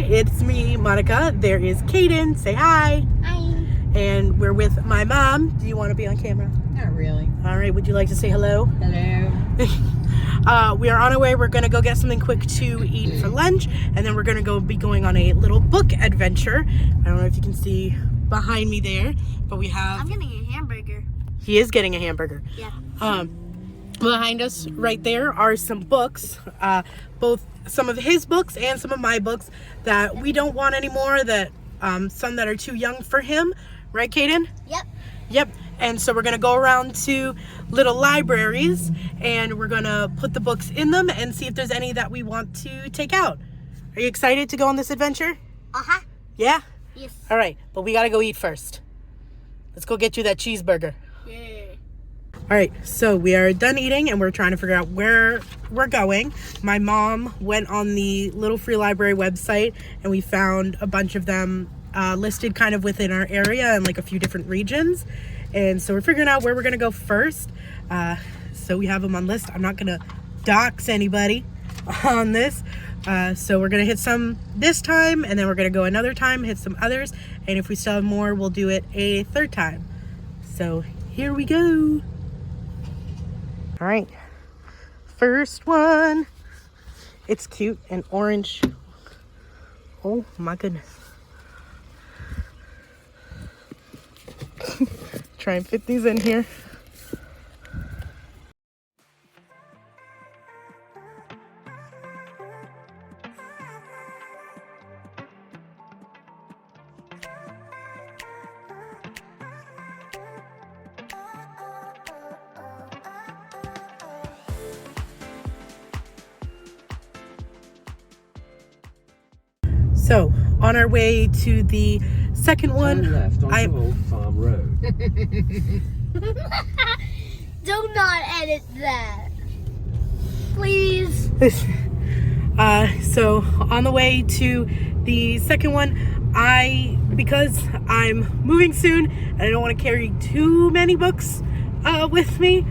it's me, Monica. There is Kaden. Say hi. Hi. And we're with my mom. Do you want to be on camera? Not really. All right. Would you like to say hello? Hello. We are on our way. We're going to go get something quick to eat for lunch. And then we're going to be going on a little book adventure. I don't know if you can see behind me there, but we have... I'm getting a hamburger. He is getting a hamburger. Yeah. Behind us right there are some books, both some of his books and some of my books that we don't want anymore, that some that are too young for him. Right, Kaden? Yep. Yep. And so we're going to go around to little libraries and we're going to put the books in them and see if there's any that we want to take out. Are you excited to go on this adventure? Uh-huh. Yeah? Yes. All right. But we got to go eat first. Let's go get you that cheeseburger. Yeah. All right, so we are done eating and we're trying to figure out where we're going. My mom went on the Little Free Library website and we found a bunch of them listed kind of within our area and like a few different regions. And so we're figuring out where we're gonna go first. So we have them on list. I'm not gonna dox anybody on this. So we're gonna hit some this time and then we're gonna go another time, hit some others. And if we still have more, we'll do it a third time. So here we go. All right, first one. It's cute and orange. Oh my goodness. Try and fit these in here. So, on our way to the second one, Turn left onto Old Farm Road. Do not edit that. Please. So on the way to the second one, because I'm moving soon and I don't want to carry too many books with me,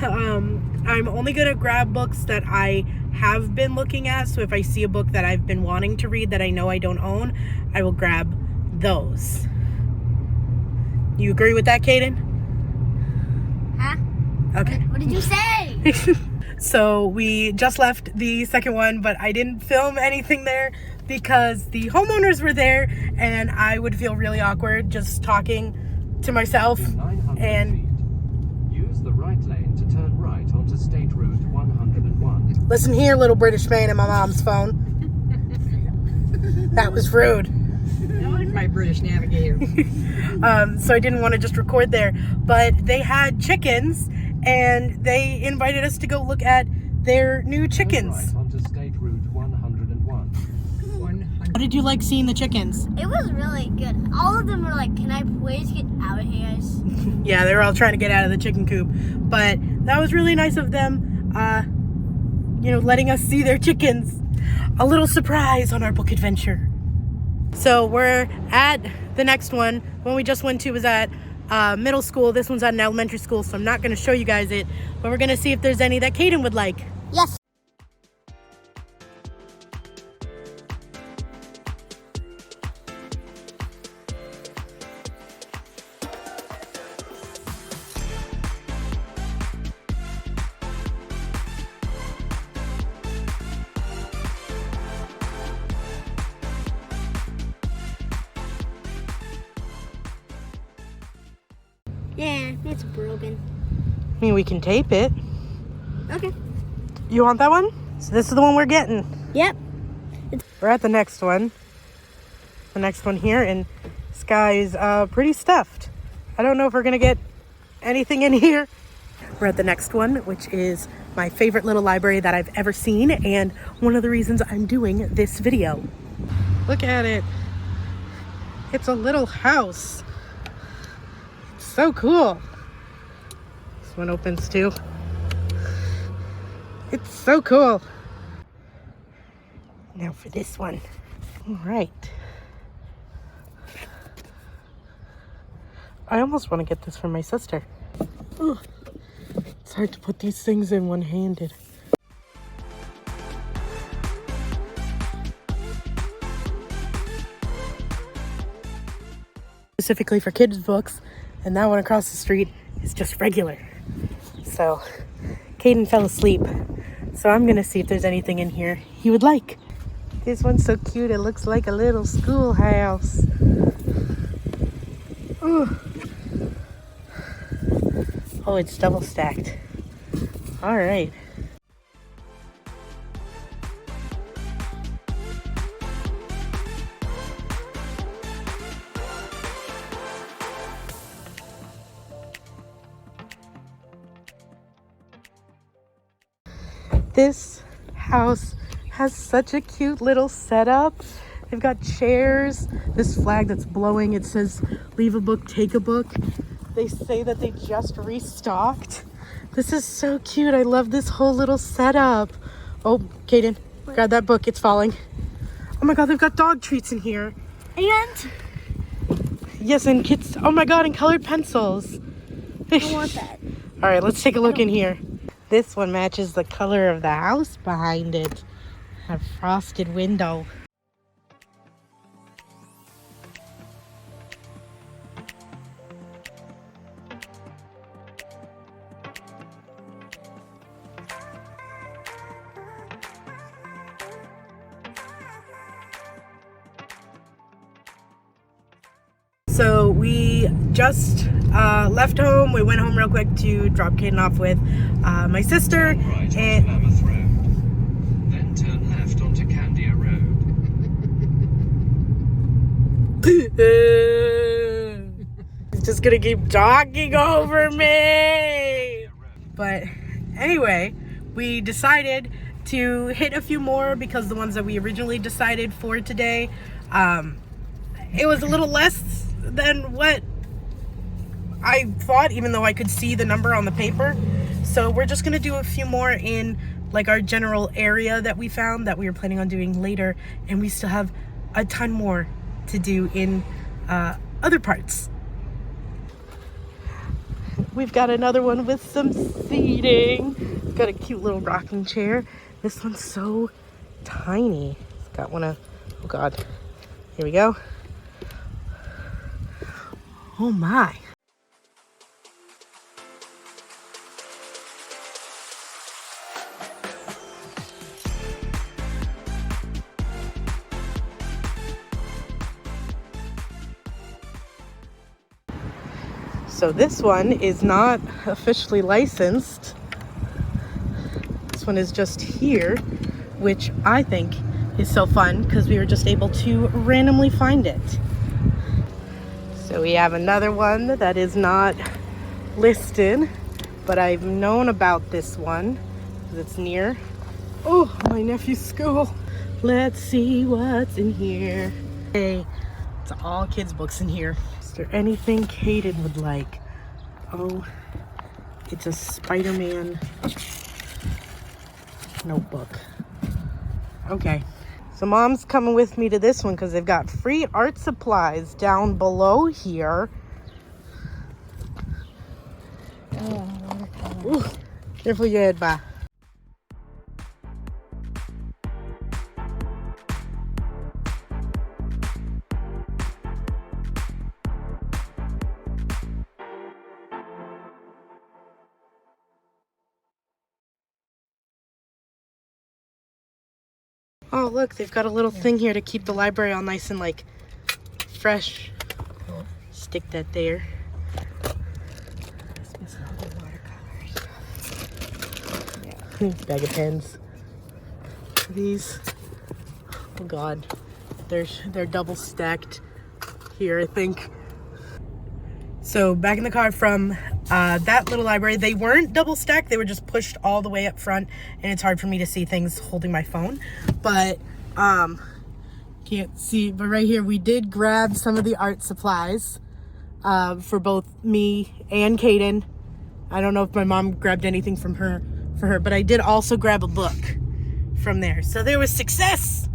I'm only going to grab books that I have been looking at. So if I see a book that I've been wanting to read that I know I don't own, I will grab those. You agree with that, Kaden? Huh? Okay. What did you say? So we just left the second one, but I didn't film anything there because the homeowners were there and I would feel really awkward just talking to myself. In 900 And feet, use the right lane to turn right onto State Route 101. listen here, little British man in my mom's phone. That was rude. I like my British navigator. So I didn't want to just record there, but they had chickens and they invited us to go look at their new chickens. Turn right onto State Route 101. How did you like seeing the chickens? It was really good. All of them were like, can I please get out of here? Yeah, they were all trying to get out of the chicken coop, but that was really nice of them, letting us see their chickens. A little surprise on our book adventure. So we're at the next one. One we just went to was at middle school. This one's at an elementary school, so I'm not going to show you guys it, but we're going to see if there's any that Kaden would like. Yes. Yeah, it's broken. I mean, we can tape it. Okay. You want that one? So this is the one we're getting. Yep. We're at the next one. The next one here, and this guy is pretty stuffed. I don't know if we're going to get anything in here. We're at the next one, which is my favorite little library that I've ever seen, and one of the reasons I'm doing this video. Look at it. It's a little house. It's so cool. This one opens too. It's so cool. Now for this one. All right. I almost want to get this for my sister. Ugh. It's hard to put these things in one-handed. specifically for kids books, and that one across the street is just regular. So Caden fell asleep, so I'm gonna see if there's anything in here he would like. This one's so cute, it looks like a little schoolhouse. Ooh. Oh, it's double stacked. All right. This house has such a cute little setup. They've got chairs, this flag that's blowing, it says leave a book, take a book. They say that they just restocked. This is so cute. I love this whole little setup. Oh, Caden, grab that book, it's falling. Oh my God, they've got dog treats in here. And Yes, and kids, oh my God, and colored pencils. I want that. All right, let's take a look in here. This one matches the color of the house behind it. A frosted window. So we just left home. We went home real quick to drop Caden off with my sister. Turn right onto And Mammoth Road. Then turn left onto Candia Road. he's just gonna keep talking over me. But anyway, we decided to hit a few more because the ones that we originally decided for today, it was a little less than what I thought, even though I could see the number on the paper. So we're just gonna do a few more in like our general area that we found that we were planning on doing later, and we still have a ton more to do in other parts. We've got another one with some seating. It's got a cute little rocking chair. This one's so tiny. It's got one of, oh God, here we go. Oh my. So this one is not officially licensed. This one is just here, which I think is so fun because we were just able to randomly find it. So we have another one that is not listed, but I've known about this one because it's near, oh, my nephew's school. Let's see what's in here. Hey, it's all kids' books in here. Is there anything Caden would like? Oh, it's a Spider-Man notebook. Okay. So Mom's coming with me to this one because they've got free art supplies down below here. Ooh, careful your head, bye. Oh, look, they've got a little thing here to keep the library all nice and like fresh. Stick that there. Bag of pens. These, oh God, they're double stacked here, I think. So back in the car from that little library, they weren't double stacked, they were just pushed all the way up front, and it's hard for me to see things holding my phone, but can't see, but right here we did grab some of the art supplies for both me and Caden. I don't know if my mom grabbed anything from her for her, but I did also grab a book from there, so there was success.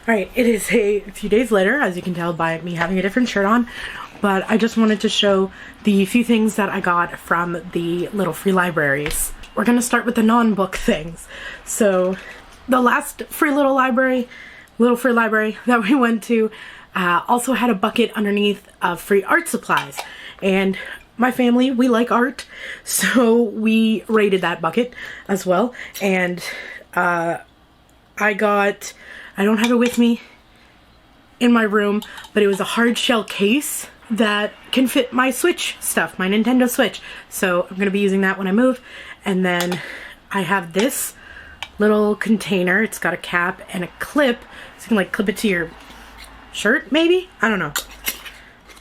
All right, it is a few days later, as you can tell by me having a different shirt on, but I just wanted to show the few things that I got from the little free libraries. We're gonna start with the non-book things. So the last free little free library that we went to, Also had a bucket underneath of free art supplies. And my family, we like art, so we raided that bucket as well. And I don't have it with me in my room, but it was a hard shell case that can fit my Switch stuff, my Nintendo Switch. So I'm gonna be using that when I move. And then I have this little container. It's got a cap and a clip, so you can like clip it to your shirt, maybe? I don't know.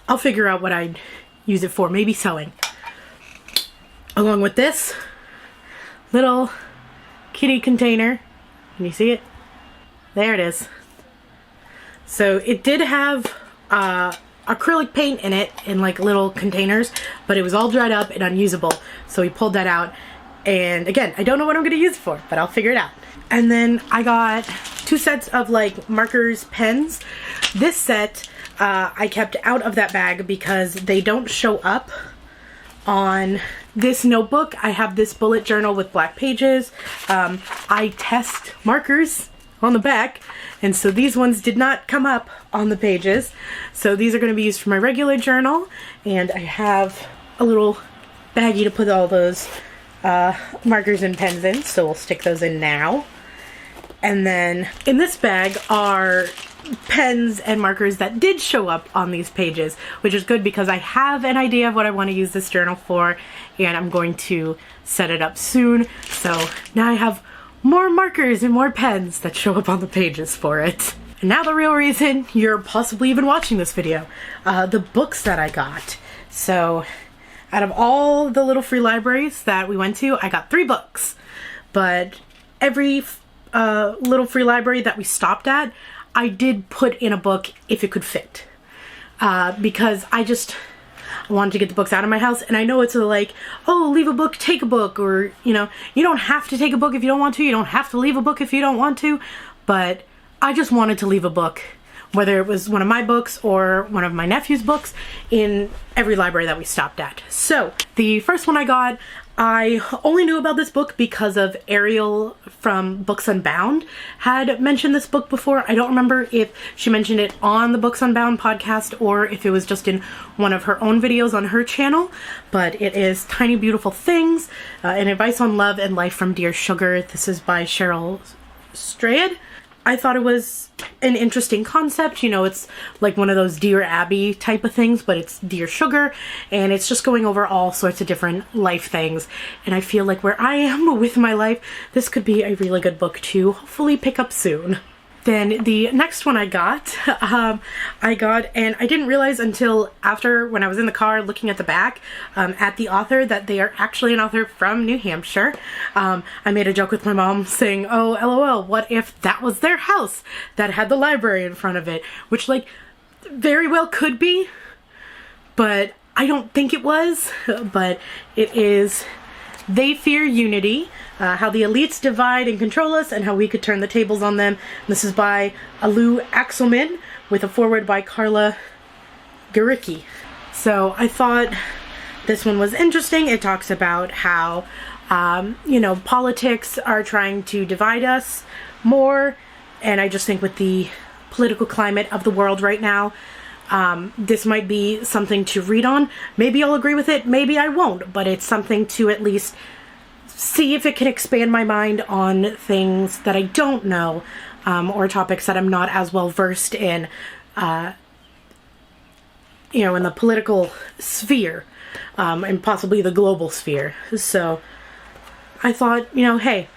I'll figure out what I'd use it for, maybe sewing. Along with this little kitty container. Can you see it? There it is. So it did have acrylic paint in it in like little containers, but it was all dried up and unusable. So we pulled that out. And again, I don't know what I'm going to use it for, but I'll figure it out. And then I got 2 sets of like markers, pens. This set I kept out of that bag because they don't show up on this notebook. I have this bullet journal with black pages. I test markers on the back, and so these ones did not come up on the pages. So these are going to be used for my regular journal, and I have a little baggie to put all those markers and pens in, so we'll stick those in now. And then in this bag are pens and markers that did show up on these pages, which is good because I have an idea of what I want to use this journal for, and I'm going to set it up soon. So now I have more markers and more pens that show up on the pages for it. And now the real reason you're possibly even watching this video, the books that I got. So out of all the little free libraries that we went to, I got 3 books. But every little free library that we stopped at, I did put in a book if it could fit. Because I wanted to get the books out of my house, and I know it's like, oh, leave a book, take a book, or, you know, you don't have to take a book if you don't want to, you don't have to leave a book if you don't want to, but I just wanted to leave a book, whether it was one of my books or one of my nephew's books, in every library that we stopped at. So the first one I got, I only knew about this book because of Ariel from Books Unbound had mentioned this book before. I don't remember if she mentioned it on the Books Unbound podcast or if it was just in one of her own videos on her channel, but it is Tiny Beautiful Things, an advice on love and life from Dear Sugar. This is by Cheryl Strayed. I thought it was an interesting concept. You know, it's like one of those Dear Abby type of things, but it's Dear Sugar, and it's just going over all sorts of different life things. And I feel like where I am with my life, this could be a really good book to hopefully pick up soon. Then the next one I got, and I didn't realize until after, when I was in the car looking at the back at the author, that they are actually an author from New Hampshire. I made a joke with my mom saying, oh, LOL, what if that was their house that had the library in front of it? Which, like, very well could be, but I don't think it was. But it is They Fear Unity, How the Elites Divide and Control Us and How We Could Turn the Tables on Them. This is by Alou Axelman with a foreword by Carla Garicki. So I thought this one was interesting. It talks about how, you know, politics are trying to divide us more. And I just think with the political climate of the world right now, this might be something to read on. Maybe I'll agree with it, maybe I won't, but it's something to at least see if it can expand my mind on things that I don't know, or topics that I'm not as well versed in, you know, in the political sphere, and possibly the global sphere. So I thought, you know, hey,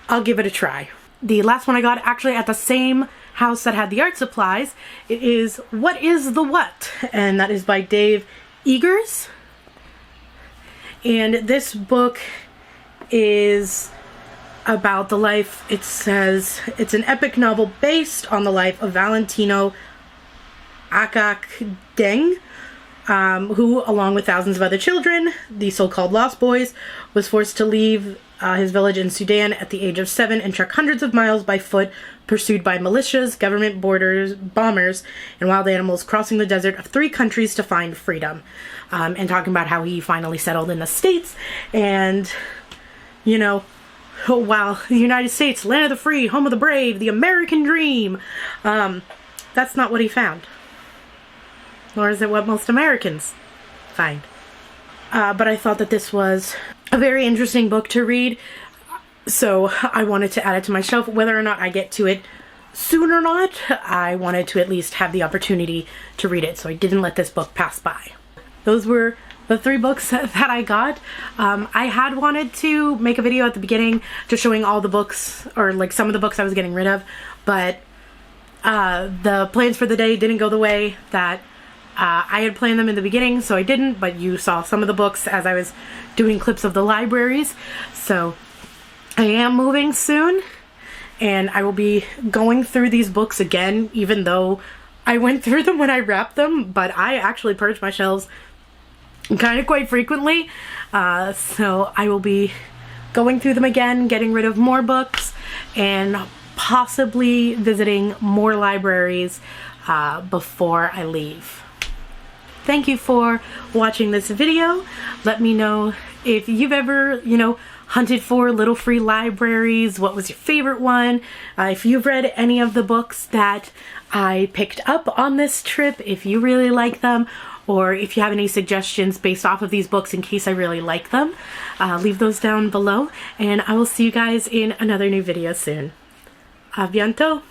I'll give it a try. The last one I got, actually at the same house that had the art supplies, it is What is the What? And that is by Dave Eggers. And this book is about the life, it says, it's an epic novel based on the life of Valentino Akak Deng, who, along with thousands of other children, the so-called Lost Boys, was forced to leave his village in Sudan at the age of 7 and trek hundreds of miles by foot, pursued by militias, government bombers, and wild animals, crossing the desert of 3 countries to find freedom. And talking about how he finally settled in the States, and, you know, wow, the United States, land of the free, home of the brave, the American dream. That's not what he found. Or is it what most Americans find? But I thought that this was a very interesting book to read, so I wanted to add it to my shelf. Whether or not I get to it soon or not, I wanted to at least have the opportunity to read it, so I didn't let this book pass by. Those were the 3 books that I got. I had wanted to make a video at the beginning just showing all the books, or like some of the books I was getting rid of, but the plans for the day didn't go the way that I had planned them in the beginning, so I didn't, but you saw some of the books as I was doing clips of the libraries. So I am moving soon, and I will be going through these books again, even though I went through them when I wrapped them, but I actually purged my shelves kind of quite frequently. So I will be going through them again, getting rid of more books, and possibly visiting more libraries before I leave. Thank you for watching this video. Let me know if you've ever, hunted for little free libraries. What was your favorite one? If you've read any of the books that I picked up on this trip, if you really like them, or if you have any suggestions based off of these books in case I really like them, leave those down below, and I will see you guys in another new video soon. A bientôt!